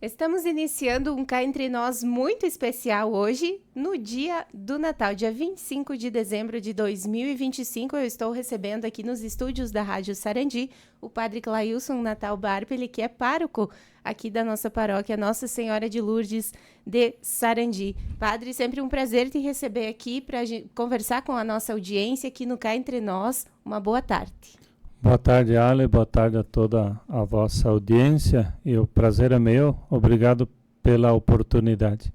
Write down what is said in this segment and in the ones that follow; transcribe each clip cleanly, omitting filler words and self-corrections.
Estamos iniciando um Cá Entre Nós muito especial hoje, no dia do Natal, dia 25 de dezembro de 2025. Eu estou recebendo aqui nos estúdios da Rádio Sarandi o Padre Clailson Natal Barpeli, que é pároco aqui da nossa paróquia Nossa Senhora de Lourdes de Sarandi. Padre, sempre um prazer te receber aqui para conversar com a nossa audiência aqui no Cá Entre Nós. Uma boa tarde. Boa tarde, Ale. Boa tarde a toda a vossa audiência. E o prazer é meu. Obrigado pela oportunidade.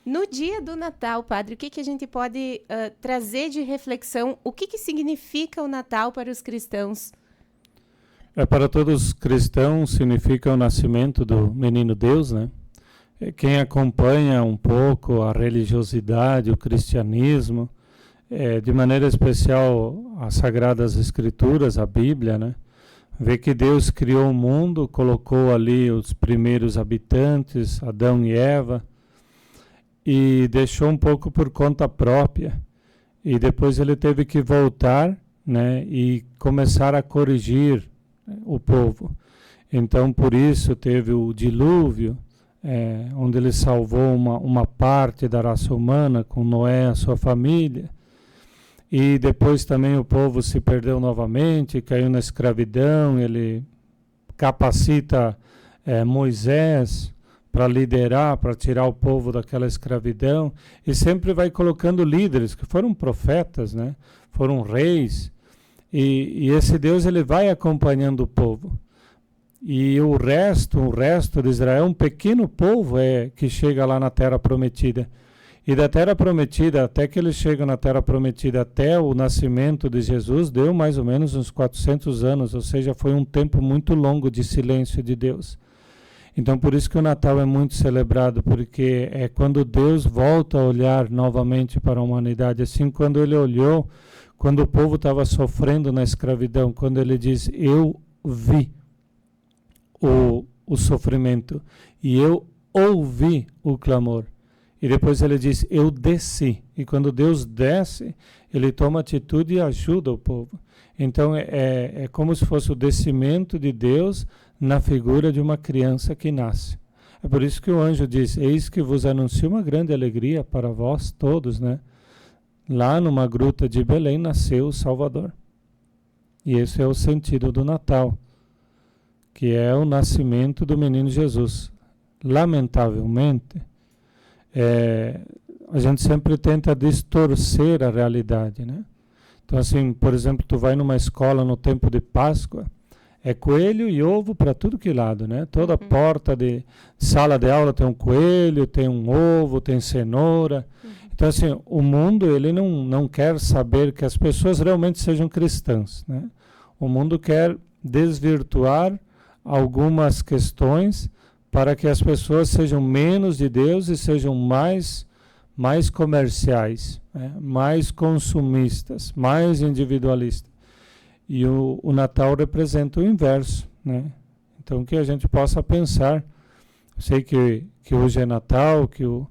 No dia do Natal, Padre, o que a gente pode trazer de reflexão? O que significa o Natal para os cristãos? Para todos os cristãos, significa o nascimento do menino Deus, né? Quem acompanha um pouco a religiosidade, o cristianismo, de maneira especial as Sagradas Escrituras, a Bíblia, né? Vê que Deus criou o mundo, colocou ali os primeiros habitantes, Adão e Eva, e deixou um pouco por conta própria. E depois ele teve que voltar, né, e começar a corrigir o povo. Então, por isso, teve o dilúvio, onde ele salvou uma parte da raça humana, com Noé e a sua família. E depois também o povo se perdeu novamente, caiu na escravidão. Ele capacita Moisés para liderar, para tirar o povo daquela escravidão, e sempre vai colocando líderes, que foram profetas, né? Foram reis, e esse Deus ele vai acompanhando o povo. E o resto de Israel, um pequeno povo que chega lá na Terra Prometida. E da Terra Prometida, até que eles chegam na Terra Prometida, até o nascimento de Jesus, deu mais ou menos uns 400 anos, ou seja, foi um tempo muito longo de silêncio de Deus. Então, por isso que o Natal é muito celebrado, porque é quando Deus volta a olhar novamente para a humanidade, assim quando ele olhou, quando o povo estava sofrendo na escravidão, quando ele diz, eu vi o sofrimento e eu ouvi o clamor. E depois ele diz, eu desci. E quando Deus desce, ele toma atitude e ajuda o povo. Então é como se fosse o descimento de Deus na figura de uma criança que nasce. É por isso que o anjo diz, eis que vos anuncio uma grande alegria para vós todos, né? Lá numa gruta de Belém nasceu o Salvador. E esse é o sentido do Natal, que é o nascimento do menino Jesus. Lamentavelmente, a gente sempre tenta distorcer a realidade, né? Então, assim, por exemplo, tu vai numa escola no tempo de Páscoa, é coelho e ovo para tudo que lado, né? Toda porta de sala de aula tem um coelho, tem um ovo, tem cenoura. Então, assim, o mundo, ele não quer saber que as pessoas realmente sejam cristãs, né? O mundo quer desvirtuar algumas questões para que as pessoas sejam menos de Deus e sejam mais comerciais, né? Mais consumistas, mais individualistas. E o Natal representa o inverso, né? Então, que a gente possa pensar, eu sei que hoje é Natal, que o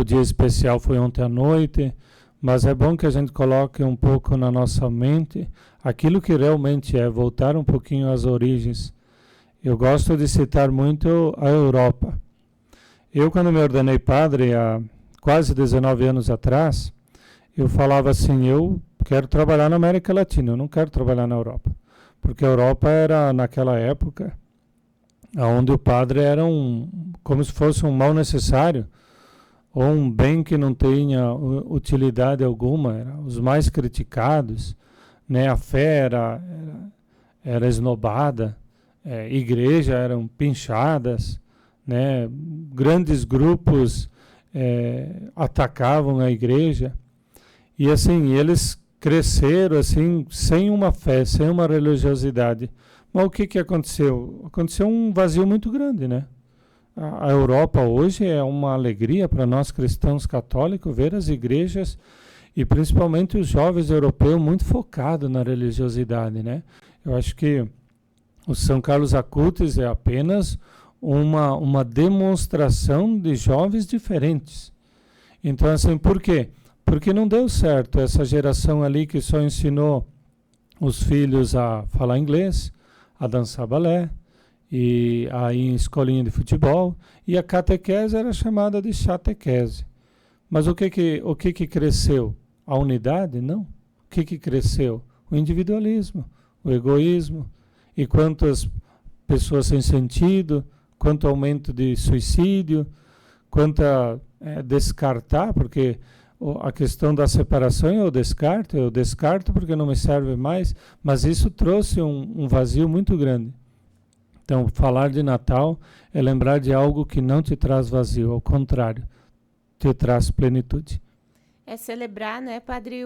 dia especial foi ontem à noite, mas é bom que a gente coloque um pouco na nossa mente aquilo que realmente é, voltar um pouquinho às origens. Eu gosto de citar muito a Europa. Eu, quando me ordenei padre, há quase 19 anos atrás, eu falava assim, eu quero trabalhar na América Latina, eu não quero trabalhar na Europa. Porque a Europa era, naquela época, onde o padre era como se fosse um mal necessário, ou um bem que não tinha utilidade alguma, eram os mais criticados, né? A fé era esnobada, igrejas eram pinchadas, né? Grandes grupos atacavam a igreja, e assim, eles cresceram assim, sem uma fé, sem uma religiosidade. Mas o que aconteceu? Aconteceu um vazio muito grande, né? A Europa hoje é uma alegria para nós cristãos católicos ver as igrejas e principalmente os jovens europeus muito focados na religiosidade, né? Eu acho que o São Carlos Acutis é apenas uma demonstração de jovens diferentes. Então, assim, por quê? Porque não deu certo essa geração ali que só ensinou os filhos a falar inglês, a dançar balé, e aí em escolinha de futebol, e a catequese era chamada de chatequese. Mas o que cresceu? A unidade? Não. O que cresceu? O individualismo, o egoísmo. E quantas pessoas sem sentido, quanto aumento de suicídio, quanta descartar, porque a questão da separação eu descarto porque não me serve mais, mas isso trouxe um vazio muito grande. Então, falar de Natal é lembrar de algo que não te traz vazio, ao contrário, te traz plenitude. É celebrar, né, Padre,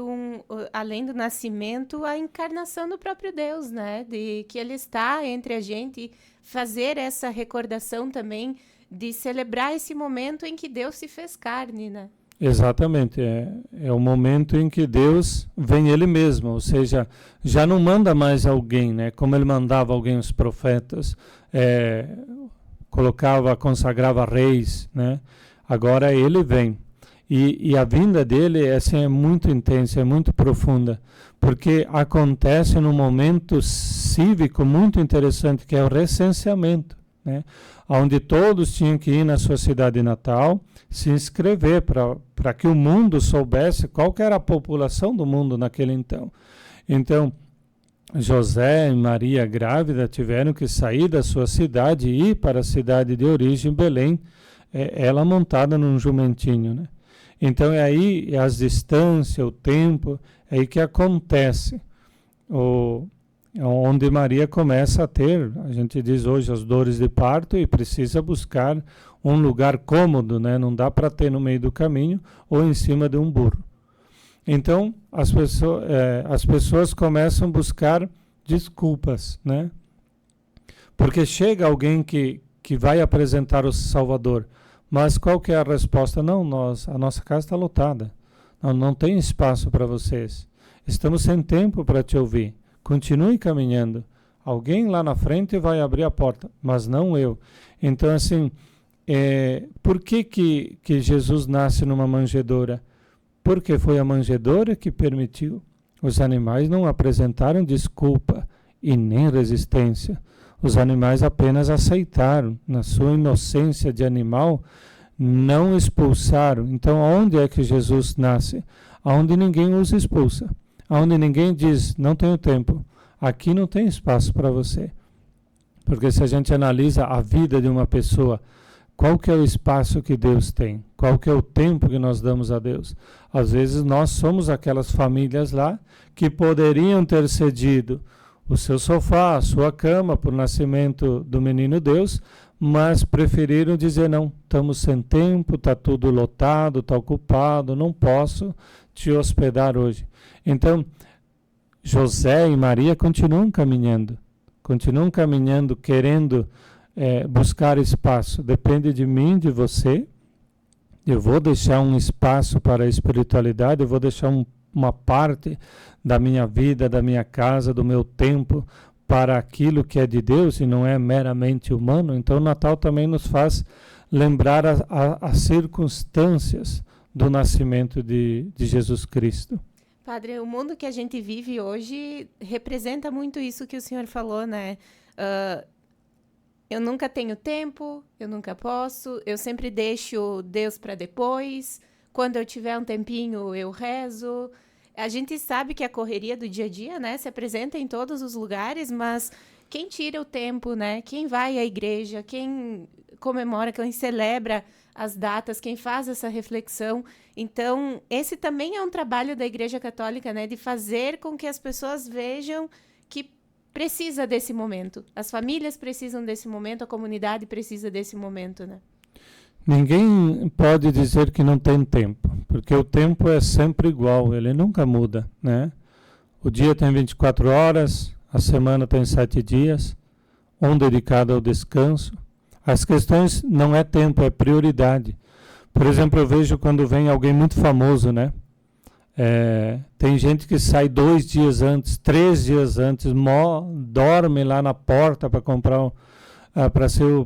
além do nascimento, a encarnação do próprio Deus, né, de que Ele está entre a gente, fazer essa recordação também de celebrar esse momento em que Deus se fez carne, né? Exatamente, é o momento em que Deus vem Ele mesmo, ou seja, já não manda mais alguém, né? Como Ele mandava alguém, os profetas, consagrava reis, né? Agora Ele vem. E a vinda dele é muito intensa, é muito profunda, porque acontece num momento cívico muito interessante, que é o recenseamento, né? Onde todos tinham que ir na sua cidade natal, se inscrever para que o mundo soubesse qual que era a população do mundo naquele então. Então, José e Maria grávida tiveram que sair da sua cidade e ir para a cidade de origem, Belém, ela montada num jumentinho, né? Então é aí as distâncias, o tempo, é aí que acontece, onde Maria começa a ter, a gente diz hoje, as dores de parto e precisa buscar um lugar cômodo, né? Não dá para ter no meio do caminho ou em cima de um burro. Então as pessoas começam a buscar desculpas, né? Porque chega alguém que vai apresentar o Salvador. Mas qual que é a resposta? Não, a nossa casa está lotada. Não tem espaço para vocês. Estamos sem tempo para te ouvir. Continue caminhando. Alguém lá na frente vai abrir a porta, mas não eu. Então, assim, por que Jesus nasce numa manjedoura? Porque foi a manjedoura que permitiu. Os animais não apresentaram desculpa e nem resistência. Os animais apenas aceitaram, na sua inocência de animal, não expulsaram. Então, onde é que Jesus nasce? Onde ninguém os expulsa. Onde ninguém diz, não tenho tempo. Aqui não tem espaço para você. Porque se a gente analisa a vida de uma pessoa, qual que é o espaço que Deus tem? Qual que é o tempo que nós damos a Deus? Às vezes nós somos aquelas famílias lá que poderiam ter cedido o seu sofá, a sua cama, para o nascimento do menino Deus, mas preferiram dizer, não, estamos sem tempo, está tudo lotado, está ocupado, não posso te hospedar hoje. Então, José e Maria continuam caminhando, querendo buscar espaço. Depende de mim, de você. Eu vou deixar um espaço para a espiritualidade, eu vou deixar uma parte da minha vida, da minha casa, do meu tempo para aquilo que é de Deus e não é meramente humano. Então o Natal também nos faz lembrar as circunstâncias do nascimento de Jesus Cristo. Padre, o mundo que a gente vive hoje representa muito isso que o senhor falou, né? Eu nunca tenho tempo, eu nunca posso, eu sempre deixo Deus para depois. Quando eu tiver um tempinho, eu rezo. A gente sabe que a correria do dia a dia, né, se apresenta em todos os lugares, mas quem tira o tempo, né? Quem vai à igreja, quem comemora, quem celebra as datas, quem faz essa reflexão. Então, esse também é um trabalho da Igreja Católica, né, de fazer com que as pessoas vejam que precisa desse momento. As famílias precisam desse momento, a comunidade precisa desse momento, né? Ninguém pode dizer que não tem tempo, porque o tempo é sempre igual, ele nunca muda, né? O dia tem 24 horas, a semana tem 7 dias, um dedicado ao descanso. As questões não é tempo, é prioridade. Por exemplo, eu vejo quando vem alguém muito famoso, né? Tem gente que sai 2 dias antes, 3 dias antes, dorme lá na porta para comprar,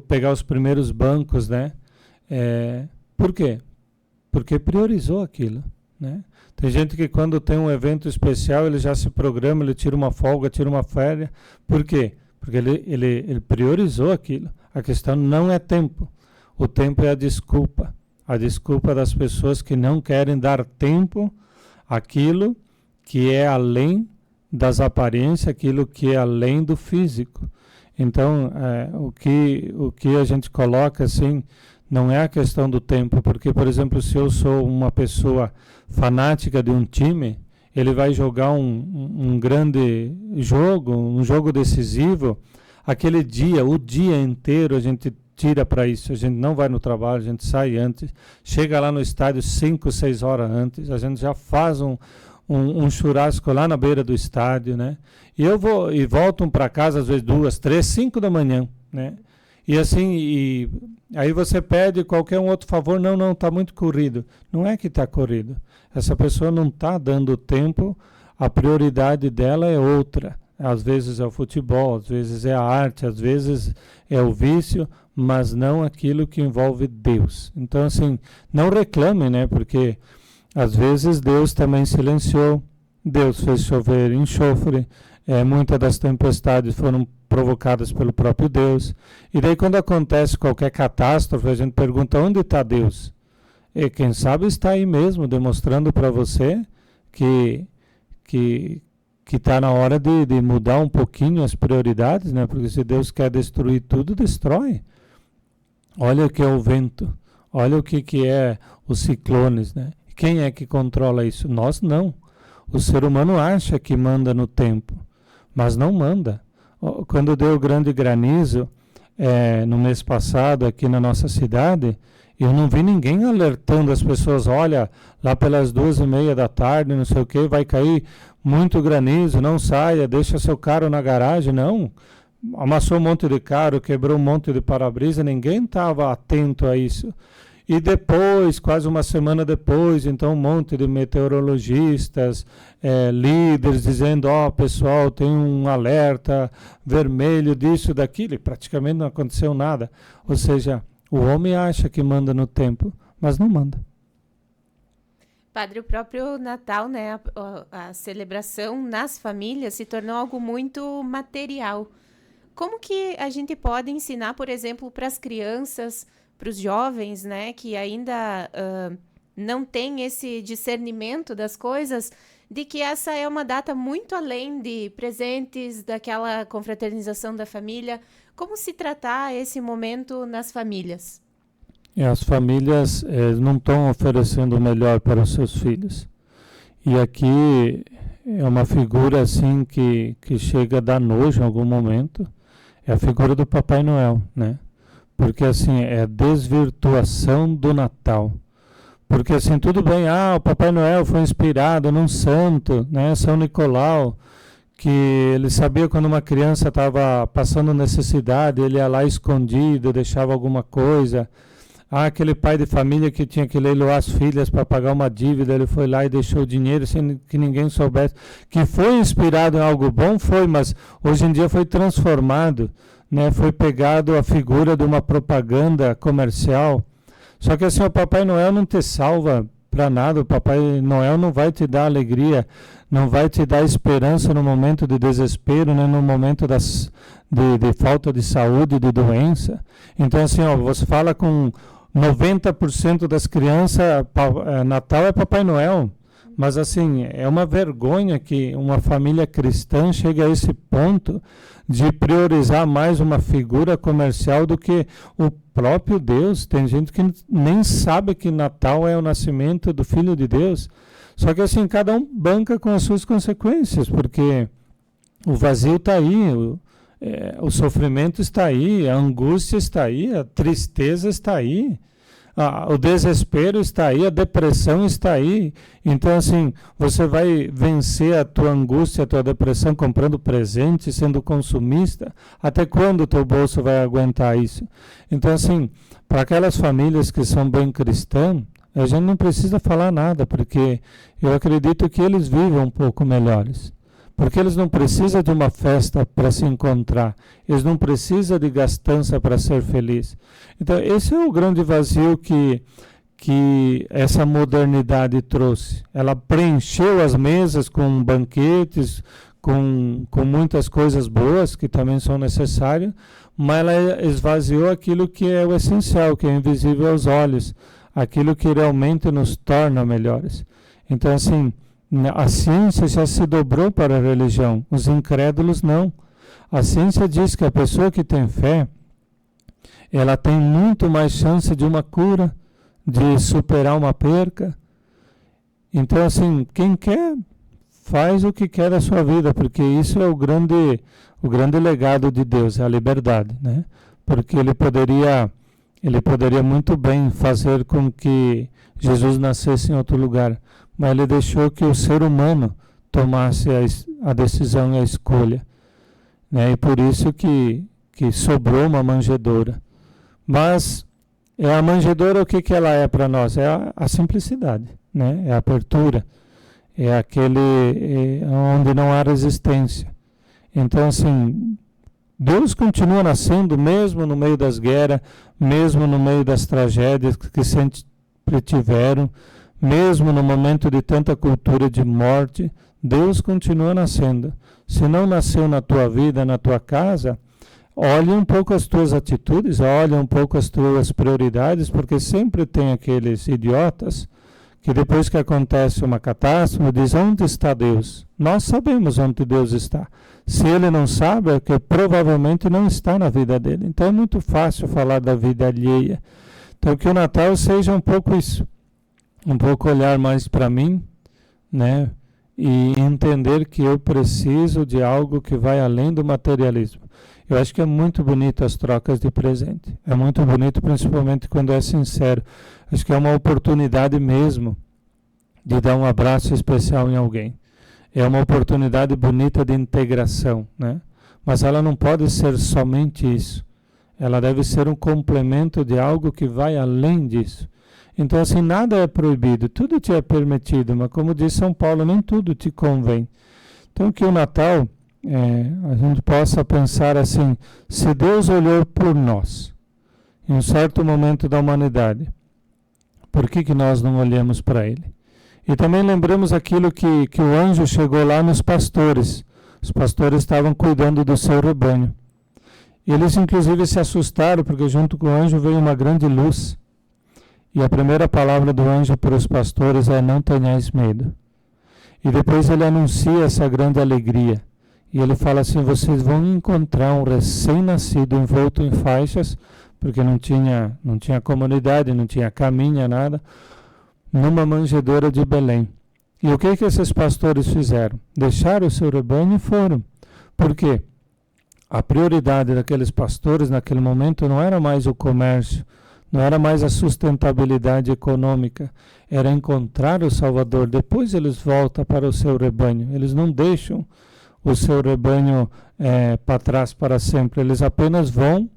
pegar os primeiros bancos, né? Por quê? Porque priorizou aquilo, né? Tem gente que quando tem um evento especial, ele já se programa, ele tira uma folga, tira uma férias. Por quê? porque ele priorizou aquilo. A questão não é tempo. O tempo é a desculpa. A desculpa das pessoas que não querem dar tempo àquilo que é além das aparências, aquilo que é além do físico. Então, o que a gente coloca assim, não é a questão do tempo, porque, por exemplo, se eu sou uma pessoa fanática de um time, ele vai jogar um grande jogo, um jogo decisivo, aquele dia, o dia inteiro a gente tira para isso, a gente não vai no trabalho, a gente sai antes, chega lá no estádio 5, 6 horas antes, a gente já faz um churrasco lá na beira do estádio, né? E voltam para casa às vezes 2, 3, 5 da manhã, né? E assim, aí você pede qualquer um outro favor, não, está muito corrido. Não é que está corrido. Essa pessoa não está dando tempo, a prioridade dela é outra. Às vezes é o futebol, às vezes é a arte, às vezes é o vício, mas não aquilo que envolve Deus. Então, assim, não reclame, né? Porque às vezes Deus também silenciou, Deus fez chover enxofre, muitas das tempestades foram provocadas pelo próprio Deus. E daí quando acontece qualquer catástrofe, a gente pergunta onde está Deus? E quem sabe está aí mesmo, demonstrando para você que está na hora de mudar um pouquinho as prioridades, né? Porque se Deus quer destruir tudo, destrói. Olha o que é o vento, olha o que é os ciclones, né? Quem é que controla isso? Nós não. O ser humano acha que manda no tempo, mas não manda. Quando deu o grande granizo, no mês passado, aqui na nossa cidade, eu não vi ninguém alertando as pessoas, olha, lá pelas 2:30 da tarde, não sei o que, vai cair muito granizo, não saia, deixa seu carro na garagem, não. Amassou um monte de carro, quebrou um monte de para-brisa, ninguém estava atento a isso. E depois, quase uma semana depois, então um monte de meteorologistas, líderes dizendo, pessoal, tem um alerta vermelho disso, daquilo, e praticamente não aconteceu nada. Ou seja, o homem acha que manda no tempo, mas não manda. Padre, o próprio Natal, né, a celebração nas famílias se tornou algo muito material. Como que a gente pode ensinar, por exemplo, para as crianças, para os jovens, né, que ainda não têm esse discernimento das coisas, de que essa é uma data muito além de presentes, daquela confraternização da família? Como se tratar esse momento nas famílias? As famílias não estão oferecendo o melhor para os seus filhos. E aqui é uma figura assim que chega a dar nojo em algum momento. É a figura do Papai Noel, né? Porque assim, é a desvirtuação do Natal. Porque assim, tudo bem, o Papai Noel foi inspirado num santo, né, São Nicolau, que ele sabia quando uma criança estava passando necessidade, ele ia lá escondido, deixava alguma coisa. Aquele pai de família que tinha que leiloar as filhas para pagar uma dívida, ele foi lá e deixou o dinheiro sem que ninguém soubesse. Que foi inspirado em algo bom, foi, mas hoje em dia foi transformado, né? Foi pegado a figura de uma propaganda comercial. Só que assim, o Papai Noel não te salva para nada, o Papai Noel não vai te dar alegria, não vai te dar esperança no momento de desespero, né? No momento de falta de saúde, de doença. Então assim, você fala com 90% das crianças, Natal é Papai Noel. Mas assim, é uma vergonha que uma família cristã chegue a esse ponto de priorizar mais uma figura comercial do que o próprio Deus. Tem gente que nem sabe que Natal é o nascimento do Filho de Deus. Só que assim, cada um banca com as suas consequências, porque o vazio está aí, o sofrimento está aí, a angústia está aí, a tristeza está aí. O desespero está aí, a depressão está aí. Então, assim, você vai vencer a tua angústia, a tua depressão comprando presente, sendo consumista? Até quando o teu bolso vai aguentar isso? Então, assim, para aquelas famílias que são bem cristãs, a gente não precisa falar nada, porque eu acredito que eles vivem um pouco melhores. Porque eles não precisam de uma festa para se encontrar. Eles não precisam de gastança para ser feliz. Então, esse é o grande vazio que essa modernidade trouxe. Ela preencheu as mesas com banquetes, com muitas coisas boas que também são necessárias, mas ela esvaziou aquilo que é o essencial, que é invisível aos olhos, aquilo que realmente nos torna melhores. Então, assim, a ciência já se dobrou para a religião, os incrédulos não. A ciência diz que a pessoa que tem fé, ela tem muito mais chance de uma cura, de superar uma perca. Então, assim, quem quer, faz o que quer da sua vida, porque isso é o grande legado de Deus, é a liberdade, né? Porque ele poderia muito bem fazer com que Jesus nascesse em outro lugar, mas ele deixou que o ser humano tomasse a decisão e a escolha, né? E por isso que sobrou uma manjedoura. Mas a manjedoura, o que ela é para nós? É a simplicidade, né? É a abertura, é aquele onde não há resistência. Então, assim, Deus continua nascendo mesmo no meio das guerras, mesmo no meio das tragédias que sempre tiveram, mesmo no momento de tanta cultura de morte, Deus continua nascendo. Se não nasceu na tua vida, na tua casa, olha um pouco as tuas atitudes, olha um pouco as tuas prioridades, porque sempre tem aqueles idiotas que depois que acontece uma catástrofe, dizem: onde está Deus? Nós sabemos onde Deus está. Se ele não sabe, é que provavelmente não está na vida dele. Então é muito fácil falar da vida alheia. Então que o Natal seja um pouco isso, um pouco olhar mais para mim, né? E entender que eu preciso de algo que vai além do materialismo. Eu acho que é muito bonito as trocas de presente. É muito bonito, principalmente quando é sincero. Acho que é uma oportunidade mesmo de dar um abraço especial em alguém. É uma oportunidade bonita de integração, né? Mas ela não pode ser somente isso. Ela deve ser um complemento de algo que vai além disso. Então, assim, nada é proibido, tudo te é permitido, mas como diz São Paulo, nem tudo te convém. Então, que o Natal, a gente possa pensar assim: se Deus olhou por nós, em um certo momento da humanidade, por que nós não olhamos para Ele? E também lembramos aquilo que o anjo chegou lá nos pastores. Os pastores estavam cuidando do seu rebanho. E eles inclusive se assustaram, porque junto com o anjo veio uma grande luz. E a primeira palavra do anjo para os pastores é: não tenhais medo. E depois ele anuncia essa grande alegria. E ele fala assim: vocês vão encontrar um recém-nascido envolto em faixas, porque não tinha comunidade, não tinha caminha, nada, numa manjedoura de Belém. E o que esses pastores fizeram? Deixaram o seu rebanho e foram. Por quê? A prioridade daqueles pastores naquele momento não era mais o comércio, não era mais a sustentabilidade econômica, era encontrar o Salvador. Depois eles voltam para o seu rebanho. Eles não deixam o seu rebanho para trás para sempre. Eles apenas vão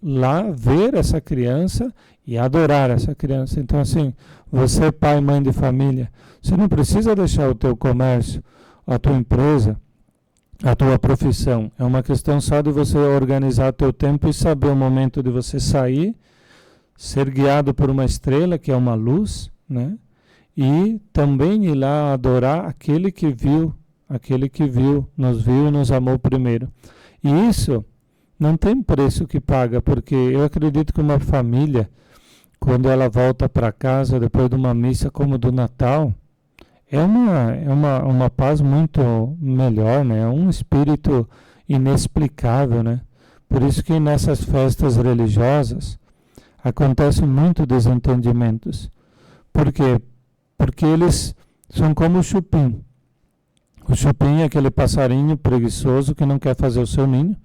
lá ver essa criança e adorar essa criança. Então, assim, você, pai, mãe de família, você não precisa deixar o teu comércio, a tua empresa, a tua profissão. É uma questão só de você organizar o teu tempo e saber o momento de você sair, ser guiado por uma estrela, que é uma luz, né? E também ir lá adorar aquele que viu, nos viu e nos amou primeiro. E isso não tem preço que paga, porque eu acredito que uma família, quando ela volta para casa depois de uma missa como do Natal, é uma paz muito melhor, né? É um espírito inexplicável, né? Por isso que nessas festas religiosas acontecem muito desentendimentos. Por quê? Porque eles são como o chupim. O chupim é aquele passarinho preguiçoso que não quer fazer o seu ninho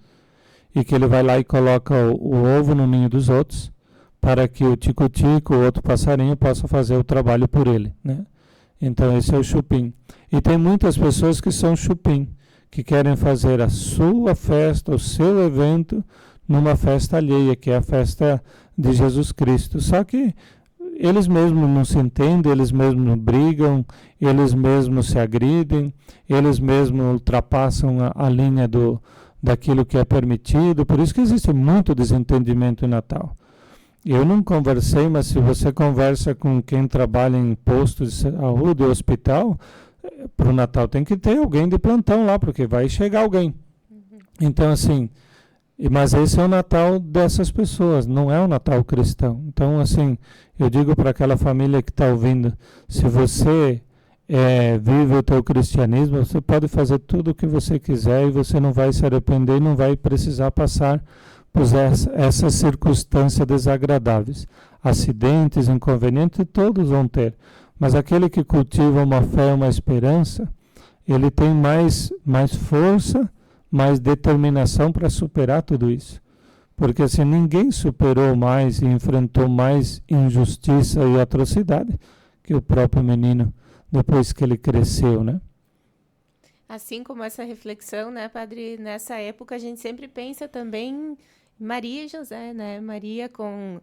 e que ele vai lá e coloca o ovo no ninho dos outros para que o tico-tico, o outro passarinho, possa fazer o trabalho por ele, né? Então esse é o chupim. E tem muitas pessoas que são chupim, que querem fazer a sua festa, o seu evento, numa festa alheia, que é a festa de Jesus Cristo. Só que eles mesmos não se entendem, eles mesmos brigam, eles mesmos se agridem, eles mesmos ultrapassam a linha daquilo que é permitido. Por isso que existe muito desentendimento em Natal. Eu não conversei, mas se você conversa com quem trabalha em posto de saúde ou hospital, para o Natal tem que ter alguém de plantão lá, porque vai chegar alguém. Então, assim, mas esse é o Natal dessas pessoas, não é o Natal cristão. Então, assim, eu digo para aquela família que está ouvindo, se você vive o teu cristianismo, você pode fazer tudo o que você quiser e você não vai se arrepender e não vai precisar passar por essas circunstâncias desagradáveis. Acidentes, inconvenientes, todos vão ter. Mas aquele que cultiva uma fé, uma esperança, ele tem mais força, mais determinação para superar tudo isso. Porque assim, ninguém superou mais e enfrentou mais injustiça e atrocidade que o próprio menino, depois que ele cresceu, né? Assim como essa reflexão, né, Padre, nessa época a gente sempre pensa também em Maria e José, né? Maria com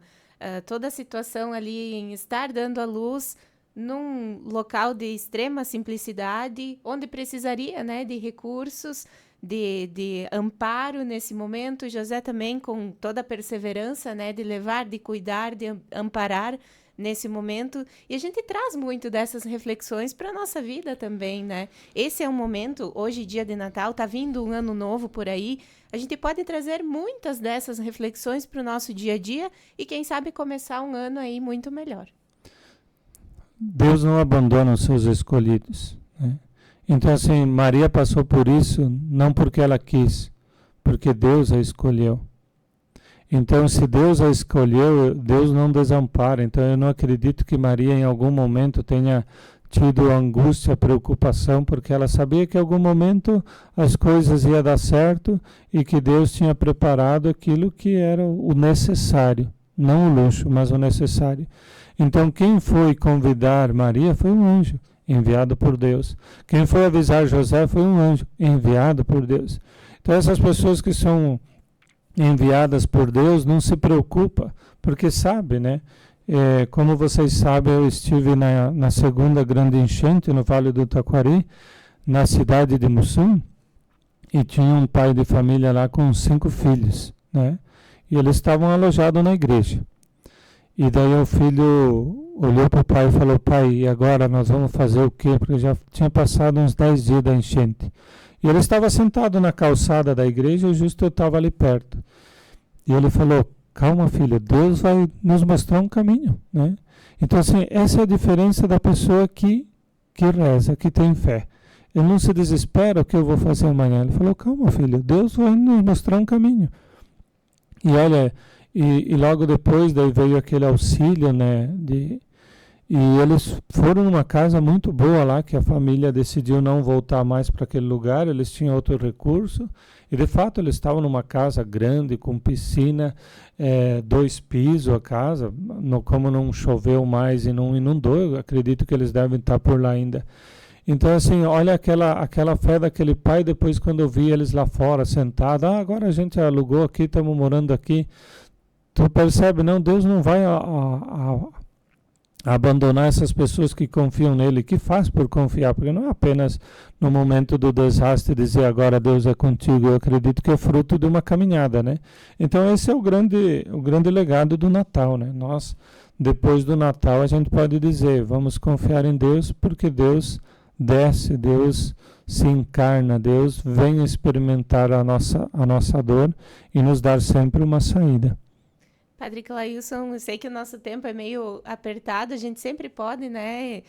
toda a situação ali em estar dando à luz num local de extrema simplicidade, onde precisaria, né, de recursos, de amparo nesse momento. José também com toda a perseverança, né, de levar, de cuidar, de amparar nesse momento. E a gente traz muito dessas reflexões para a nossa vida também, né? Esse é um momento, hoje dia de Natal, tá vindo um ano novo por aí, a gente pode trazer muitas dessas reflexões para o nosso dia a dia e quem sabe começar um ano aí muito melhor. Deus não abandona os seus escolhidos, né? Então, assim, Maria passou por isso não porque ela quis, porque Deus a escolheu. Então, se Deus a escolheu, Deus não desampara. Então, eu não acredito que Maria em algum momento tenha tido angústia, preocupação, porque ela sabia que em algum momento as coisas iam dar certo e que Deus tinha preparado aquilo que era o necessário. Não o luxo, mas o necessário. Então, quem foi convidar Maria foi um anjo enviado por Deus. Quem foi avisar José foi um anjo enviado por Deus. Então, essas pessoas que são enviadas por Deus não se preocupa, porque sabe, né? Como vocês sabem, eu estive na segunda grande enchente no Vale do Taquari, na cidade de Mussum, e tinha um pai de família lá com 5 filhos, né? E eles estavam alojados na igreja. E daí o filho olhou para o pai e falou: pai, e agora nós vamos fazer o quê? Porque já tinha passado uns 10 dias da enchente. E ele estava sentado na calçada da igreja e justo eu estava ali perto. E ele falou: calma, filho, Deus vai nos mostrar um caminho, né? Então, assim, essa é a diferença da pessoa que reza, que tem fé. Ele não se desespera o que eu vou fazer amanhã. Ele falou: calma, filho, Deus vai nos mostrar um caminho. E olha, e logo depois daí veio aquele auxílio, né? E eles foram numa casa muito boa lá, que a família decidiu não voltar mais para aquele lugar, eles tinham outro recurso, e de fato eles estavam numa casa grande, com piscina, 2 pisos a casa, como não choveu mais e não inundou, eu acredito que eles devem estar por lá ainda. Então, assim, olha aquela fé daquele pai, depois quando eu vi eles lá fora, sentados, agora a gente alugou aqui, estamos morando aqui. Tu percebe, não, Deus não vai abandonar essas pessoas que confiam nele, que faz por confiar, porque não é apenas no momento do desastre dizer agora Deus é contigo. Eu acredito que é fruto de uma caminhada, né? Então esse é o grande legado do Natal, né? Nós, depois do Natal, a gente pode dizer, vamos confiar em Deus, porque Deus desce, Deus se encarna, Deus vem experimentar a nossa dor e nos dar sempre uma saída. Padre Clailson, eu sei que o nosso tempo é meio apertado, a gente sempre pode, né,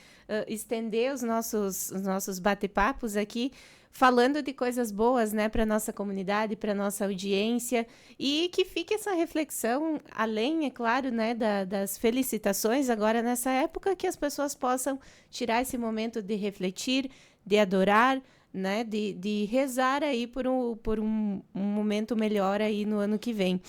estender os nossos bate-papos aqui, falando de coisas boas, né, para nossa comunidade, para nossa audiência, e que fique essa reflexão, além, é claro, né, das felicitações agora nessa época, que as pessoas possam tirar esse momento de refletir, de adorar, né, de rezar aí por um momento melhor aí no ano que vem.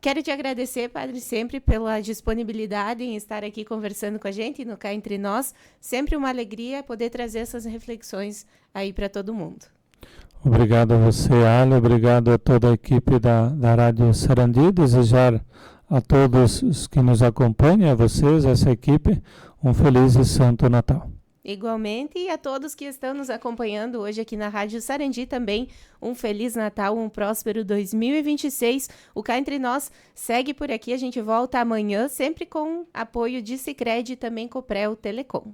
Quero te agradecer, Padre, sempre pela disponibilidade em estar aqui conversando com a gente no Cá Entre Nós. Sempre uma alegria poder trazer essas reflexões aí para todo mundo. Obrigado a você, Ali. Obrigado a toda a equipe da Rádio Sarandi. Desejar a todos os que nos acompanham, a vocês, essa equipe, um feliz e santo Natal. Igualmente, e a todos que estão nos acompanhando hoje aqui na Rádio Sarandi também, um Feliz Natal, um próspero 2026. O Cá Entre Nós segue por aqui, a gente volta amanhã, sempre com apoio de Sicredi e também Coprel Telecom.